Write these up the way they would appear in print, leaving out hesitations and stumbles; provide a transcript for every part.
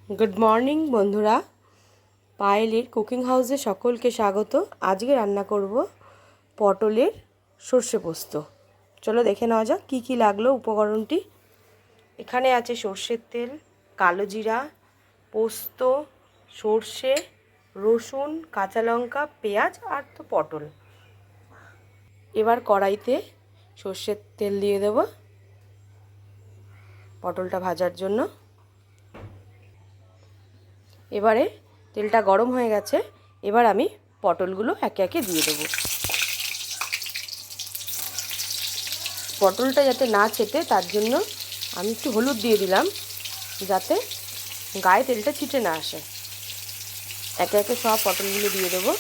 Good morning বন্ধুরা, পায়েলের cooking হাউসে সকলকে স্বাগত। আজকে রান্না করব পটলের সর্ষে পোস্ত। চলো দেখে নেওয়া যাক কী কী লাগলো উপকরণটি। এখানে আছে সর্ষের তেল, কালো জিরা, পোস্ত, সর্ষে, রসুন, কাঁচা লঙ্কা, পেঁয়াজ আর তো পটল। এবার কড়াইতে সর্ষের তেল দিয়ে দেব পটলটা ভাজার জন্য। এবারে তেলটা গরম হয়ে গেছে, এবার আমি পটলগুলো একে একে দিয়ে দেবো। পটলটা যাতে না ছেটে তার জন্য আমি একটু হলুদ দিয়ে দিলাম, যাতে গায়ে তেলটা ছিটে না আসে। একে একে সব পটলগুলো দিয়ে দেবো।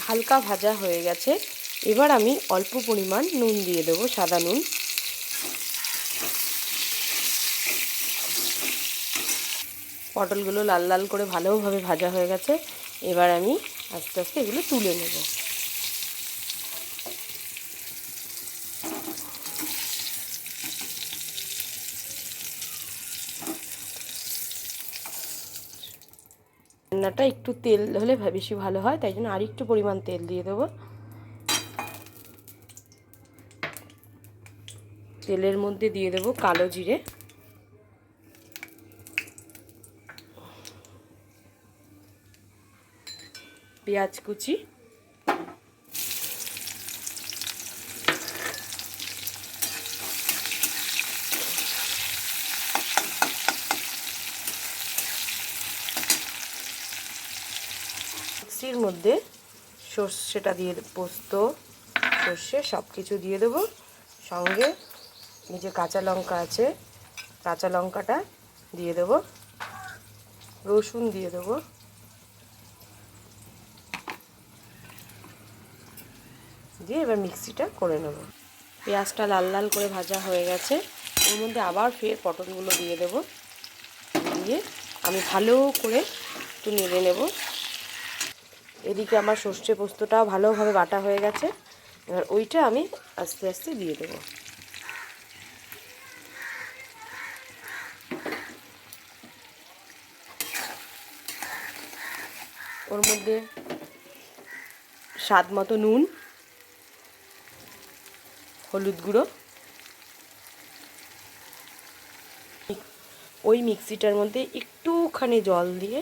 হালকা ভাজা হয়ে গেছে, এবার আমি অল্প পরিমাণ নুন দিয়ে দেবো, সাদা নুন। পটলগুলো লাল লাল করে ভালোভাবে ভাজা হয়ে গেছে, এবার আমি আস্তে আস্তে এগুলো তুলে নেব। রান্নাটা একটু তেল হলে বেশি ভালো হয়, তাই জন্য আর একটু পরিমাণ তেল দিয়ে দেবো। তেলের মধ্যে দিয়ে দেবো কালো জিরে, পেঁয়াজ কুচি, মিক্সির মধ্যে সর্ষেটা দিয়ে, পোস্ত, সর্ষে সব কিছু দিয়ে দেবো। সঙ্গে এই যে কাঁচা লঙ্কা আছে, কাঁচা লঙ্কাটা দিয়ে দেবো, রসুন দিয়ে দেবো, দিয়ে এবার মিক্সিটা করে নেব। পেঁয়াজটা লাল লাল করে ভাজা হয়ে গেছে, ওর মধ্যে আবার ফের পটলগুলো দিয়ে দেবো। দিয়ে আমি ভালো করে একটু নেড়ে নেব। এদিকে আমার সর্ষে পোস্তটাও ভালোভাবে বাটা হয়ে গেছে, এবার ওইটা আমি আস্তে আস্তে দিয়ে দেবো। ওর মধ্যে স্বাদ মতো নুন, হলুদ গুঁড়ো, ওই মিক্সিটার মধ্যে একটুখানি জল দিয়ে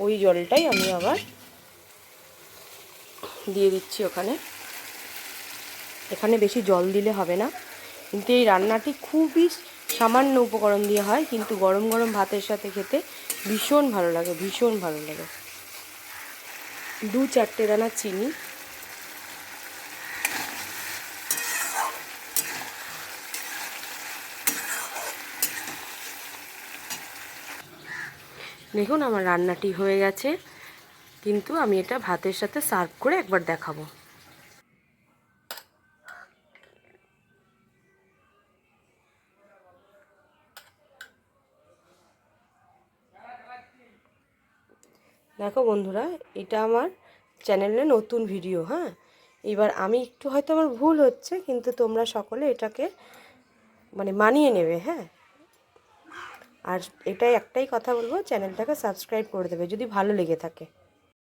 ওই জলটাই আমি আবার দিয়ে দিচ্ছি ওখানে। এখানে বেশি জল দিলে হবে না, কিন্তু এই রান্নাটি খুবই সামান্য উপকরণ দিয়ে হয়, কিন্তু গরম গরম ভাতের সাথে খেতে ভীষণ ভালো লাগে, ভীষণ ভালো লাগে। 2-4 দানা চিনি, দেখুন আমার রান্নাটি হয়ে গেছে, কিন্তু আমি এটা ভাতের সাথে সার্ভ করে একবার দেখাবো। দেখো বন্ধুরা, এটা আমার চ্যানেলে নতুন ভিডিও। হ্যাঁ, এবার আমি একটু হয়তো আমার ভুল হচ্ছে, কিন্তু তোমরা সকলে এটাকে মানিয়ে নেবে। হ্যাঁ, আর এটাই একটাই কথা বলবো, চ্যানেলটাকে সাবস্ক্রাইব করে দেবে যদি ভালো লেগে থাকে।